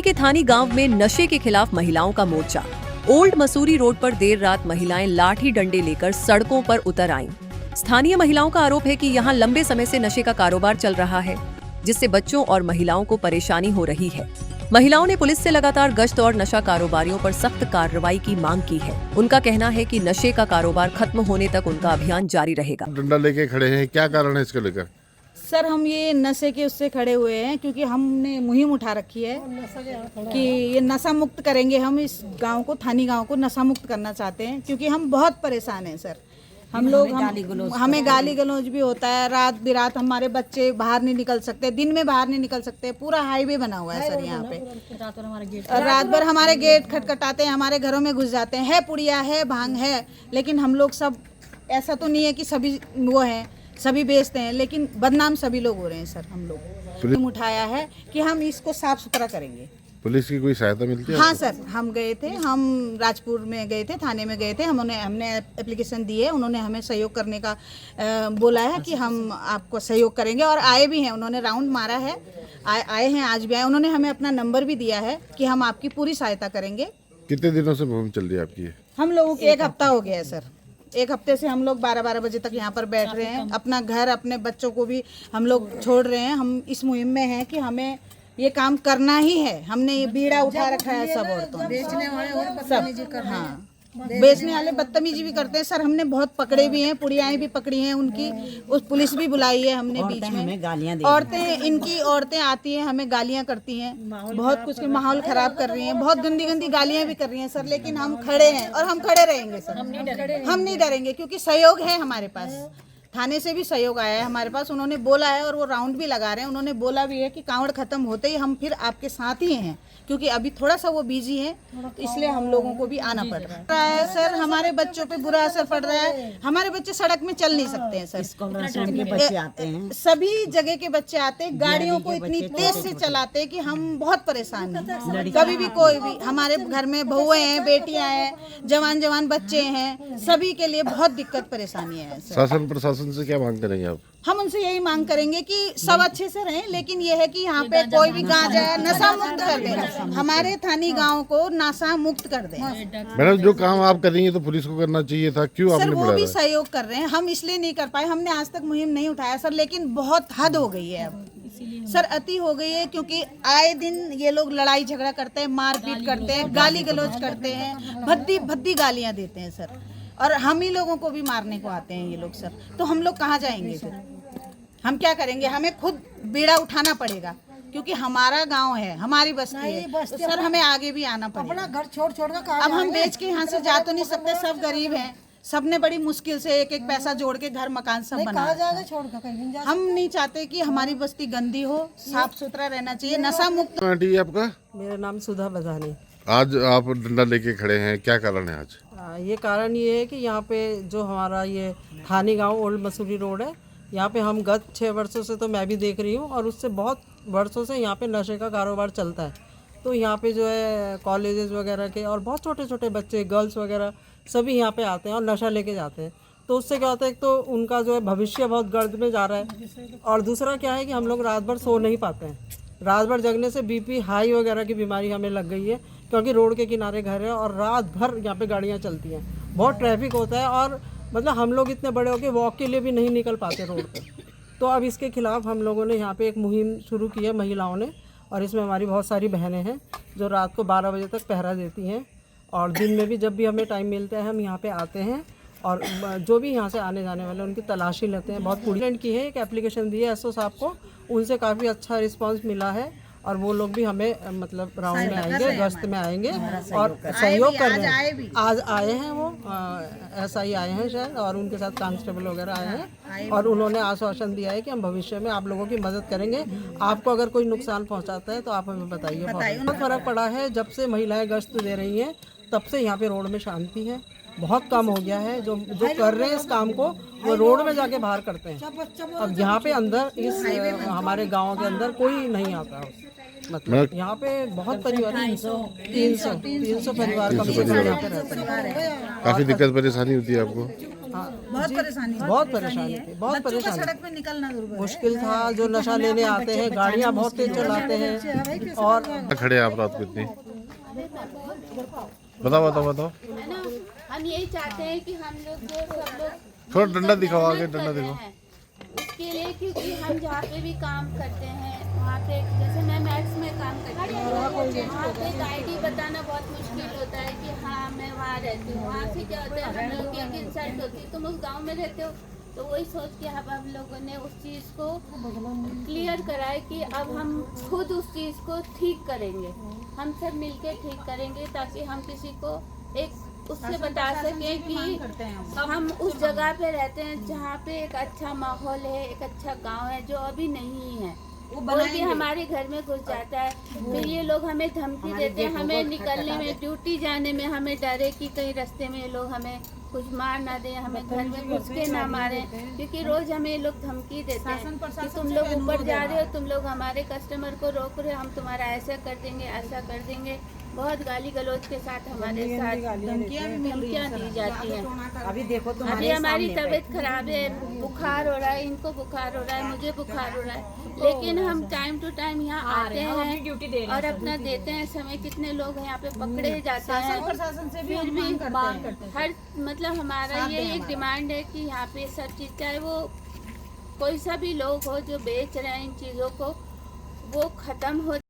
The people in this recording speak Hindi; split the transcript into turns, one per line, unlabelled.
के थानी गांव में नशे के खिलाफ महिलाओं का मोर्चा। ओल्ड मसूरी रोड पर देर रात महिलाएं लाठी डंडे लेकर सड़कों पर उतर आईं। स्थानीय महिलाओं का आरोप है कि यहां लंबे समय से नशे का कारोबार चल रहा है, जिससे बच्चों और महिलाओं को परेशानी हो रही है। महिलाओं ने पुलिस से लगातार गश्त और नशा कारोबारियों पर सख्त कार्रवाई की मांग की है। उनका कहना है कि नशे का कारोबार खत्म होने तक उनका अभियान जारी रहेगा।
डंडा लेके खड़े हैं, क्या कारण है इसको लेकर?
सर, हम ये नशे के उससे खड़े हुए हैं क्योंकि हमने मुहिम उठा रखी है कि ये नशा मुक्त करेंगे। हम इस गांव को, थानी गांव को नशा मुक्त करना चाहते हैं क्योंकि हम बहुत परेशान हैं सर। हम लोग हमें गाली गलौज भी होता है, रात बिरात हमारे बच्चे बाहर नहीं निकल सकते, दिन में बाहर नहीं निकल सकते। पूरा हाईवे बना हुआ है सर यहाँ पे। रात भर हमारे गेट खटखटाते हैं, हमारे घरों में घुस जाते हैं। है पुड़िया है, भांग है, लेकिन हम लोग सब, ऐसा तो नहीं है कि सभी वो हैं, सभी बेचते हैं, लेकिन बदनाम सभी लोग हो रहे हैं सर। हम लोग उठाया है कि हम इसको साफ सुथरा करेंगे।
पुलिस की कोई सहायता मिलती है?
हाँ सर, हम गए थे, हम राजपुर में गए थे, थाने में गए थे। हमने एप्लीकेशन दी है, उन्होंने हमें सहयोग करने का बोला है कि हम आपको सहयोग करेंगे, और आए भी हैं। उन्होंने राउंड मारा है, आए हैं, आज भी आए। उन्होंने हमें अपना नंबर भी दिया है कि हम आपकी पूरी सहायता करेंगे।
कितने दिनों से मुहिम चल रही है आपकी?
हम लोगों की 1 हफ्ता हो गया है सर। 1 हफ्ते से हम लोग 12-12 बजे तक यहाँ पर बैठ रहे हैं। अपना घर, अपने बच्चों को भी हम लोग छोड़ रहे हैं। हम इस मुहिम में हैं कि हमें ये काम करना ही है। हमने ये बीड़ा उठा रखा है सब औरतों, बेचने वाले सब, हाँ, बेचने वाले बदतमीजी भी करते हैं सर। हमने बहुत पकड़े भी हैं, पुड़ियाएं भी पकड़ी हैं उनकी, उस पुलिस भी बुलाई है हमने। बीच में औरतें आती हैं, हमें गालियां करती हैं, बहुत कुछ के माहौल खराब कर रही हैं, बहुत गंदी गंदी गालियां भी कर रही हैं सर। लेकिन हम खड़े हैं और हम खड़े रहेंगे सर। हम नहीं डरेंगे क्योंकि सहयोग है हमारे पास। थाने से भी सहयोग आया है हमारे पास। उन्होंने बोला है, और वो राउंड भी लगा रहे हैं। उन्होंने बोला भी है कि कांवड़ खत्म होते ही हम फिर आपके साथ ही हैं, क्योंकि अभी थोड़ा सा वो बिजी है, तो इसलिए हम लोगों को भी आना पड़ रहा है सर। हमारे बच्चों पे बुरा असर पड़ रहा है। हमारे बच्चे सड़क में चल नहीं सकते हैं सर।
के बच्चे आते हैं,
सभी जगह के बच्चे आते हैं, गाड़ियों को इतनी तेज से चलाते हैं कि हम बहुत परेशान हैं। कभी भी कोई भी, हमारे घर में बहुएं हैं, बेटियां हैं, जवान बच्चे हैं, सभी के लिए बहुत दिक्कत परेशानियां हैं सर।
शासन प्रशासन से क्या मांग करेंगे आप?
हम उनसे यही मांग करेंगे कि सब अच्छे से रहें, लेकिन ये है कि यहाँ पे कोई भी गांजा नशा मुक्त कर दे। हमारे थानी गांव को नशा मुक्त कर दे।
मैडम, जो काम आप कर रही है तो पुलिस को करना चाहिए था, क्यों
सर?
आपने
वो
बढ़ाया?
भी सहयोग कर रहे हैं, हम इसलिए नहीं कर पाए। हमने आज तक मुहिम नहीं उठाया सर, लेकिन बहुत हद हो गई है अब सर, अति हो गई है। क्योंकि आए दिन ये लोग लड़ाई झगड़ा करते हैं, मारपीट करते हैं, गाली गलौज करते हैं, भद्दी गालियां देते हैं सर। और हम ही लोगों को भी मारने को आते हैं ये लोग सर। तो हम लोग कहाँ जाएंगे फिर? हम क्या करेंगे? हमें खुद बीड़ा उठाना पड़ेगा, क्योंकि हमारा गांव है, हमारी बस्ती है, तो सर हमें आगे भी आना पड़ेगा। अपना घर छोड़ कर अब हम बेच के यहाँ से जा तो नहीं सकते, सब गरीब हैं। सबने बड़ी मुश्किल से एक पैसा जोड़ के घर मकान सब बना। हम नहीं चाहते कि हमारी बस्ती गंदी हो, साफ सुथरा रहना चाहिए, नशा मुक्त।
आंटी, आपका?
मेरा नाम सुधा बजानी।
आज आप डंडा लेके खड़े हैं, क्या कारण है आज?
ये कारण ये है कि यहाँ पे जो हमारा ये थानी गांव ओल्ड मसूरी रोड है, यहाँ पे हम गत 6 वर्षों से, तो मैं भी देख रही हूँ, और उससे बहुत वर्षों से यहाँ पे नशे का कारोबार चलता है। तो यहाँ पे जो है कॉलेजेस वगैरह के और बहुत छोटे छोटे बच्चे, गर्ल्स वगैरह सभी यहाँ पे आते हैं और नशा लेके जाते हैं। तो उससे क्या होता है, एक तो उनका जो है भविष्य बहुत गर्द में जा रहा है, और दूसरा क्या है कि हम लोग रात भर सो नहीं पाते हैं। रात भर जगने से बीपी हाई वगैरह की बीमारी हमें लग गई है, क्योंकि रोड के किनारे घर है और रात भर यहाँ पे गाड़ियाँ चलती हैं, बहुत ट्रैफिक होता है, और मतलब हम लोग इतने बड़े हो के वॉक के लिए भी नहीं निकल पाते रोड पे। तो अब इसके खिलाफ हम लोगों ने यहाँ पे एक मुहिम शुरू की है महिलाओं ने, और इसमें हमारी बहुत सारी बहनें हैं जो रात को 12 बजे तक पहरा देती हैं, और दिन में भी जब भी हमें टाइम मिलता है हम यहाँ पे आते हैं, और जो भी यहाँ से आने जाने वाले उनकी तलाशी लेते हैं। बहुत पूरी की है, एक एप्लीकेशन दी है एसओ साहब को, उनसे काफ़ी अच्छा रिस्पांस मिला है, और वो लोग भी हमें मतलब राउंड में आएंगे, गश्त में आएंगे और सहयोग कर रहे हैं। आज आए हैं वो SI आए हैं शायद, और उनके साथ कांस्टेबल वगैरह आए हैं, और उन्होंने आश्वासन दिया है कि हम भविष्य में आप लोगों की मदद करेंगे। आपको अगर कोई नुकसान पहुंचाता है तो आप हमें बताइए। बहुत फर्क पड़ा है जब से महिलाएं गश्त दे रही हैं, तब से यहाँ पे रोड में शांति है, बहुत कम हो गया है। जो कर रहे हैं इस काम को वो रोड में जाके बाहर करते हैं। अब यहाँ पे अंदर इस हमारे गांव के अंदर कोई नहीं आता, मतलब यहाँ पे बहुत परिवार 300 परिवार का यहाँ पे रहता है।
काफी दिक्कत परेशानी होती है आपको?
बहुत परेशानी
बहुत परेशानी थी, बहुत
बच्चों का
परेशानी।
सड़क पे निकलना दुर्भर है।
मुश्किल था, जो नशा लेने आते हैं गाड़ियाँ बहुत तेज चलाते हैं और
खड़े आप रात को इतनी बताओ
है ना। हम यही चाहते हैं कि हम लोग जो सब लोग
थोड़ा डंडा दिखाओ, आगे
मेहनत
डंडा
कर रहे
दिखाओ।
हैं, उसके लिए क्योंकि हम जहाँ पे भी काम करते हैं वहाँ पे, जैसे मैं मैक्स में काम करती हूँ, वहाँ पे आईडी बताना बहुत मुश्किल होता है कि हाँ मैं वहाँ रहती हूँ। वहाँ से क्या होता है, हम लोग की एक इंसल्ट होती है, तुम उस गाँव में रहते हो, तो वही सोच के अब हम लोगों ने उस चीज़ को क्लियर कराए कि अब हम खुद उस चीज़ को ठीक करेंगे, हम सब मिलके ठीक करेंगे, ताकि हम किसी को एक उससे बता सकें कि हम उस जगह पे रहते हैं जहाँ पे एक अच्छा माहौल है, एक अच्छा गांव है, जो अभी नहीं है। कोई भी हमारे घर में घुस जाता है, फिर ये लोग हमें धमकी देते हैं, हमें निकलने में, ड्यूटी जाने में हमें डरे कि कहीं रास्ते में ये लोग हमें कुछ मार ना दें, हमें घर में घुस के ना मारें, क्योंकि रोज हमें ये लोग धमकी देते हैं कि तुम लोग ऊपर जा रहे हो, तुम लोग हमारे कस्टमर को रोक रहे हो, हम तुम्हारा ऐसा कर देंगे, ऐसा कर देंगे। बहुत गाली गलौज के साथ हमारे साथ धमकियाँ दी जाती हैं।
अभी देखो
अभी हमारी तबीयत खराब है, बुखार हो रहा है, इनको बुखार हो रहा है, मुझे बुखार हो रहा है, लेकिन हम टाइम टू टाइम यहाँ आते हैं और अपना देते हैं समय। कितने लोग यहाँ पे पकड़े जाते हैं,
प्रशासन से भी
फिर
हम
भी
मांग करते हैं।
हर मतलब हमारा ये एक डिमांड है कि यहाँ पे सब चीज़, चाहे वो कोई सा भी लोग हो जो बेच रहे हैं इन चीज़ों को, वो ख़त्म हो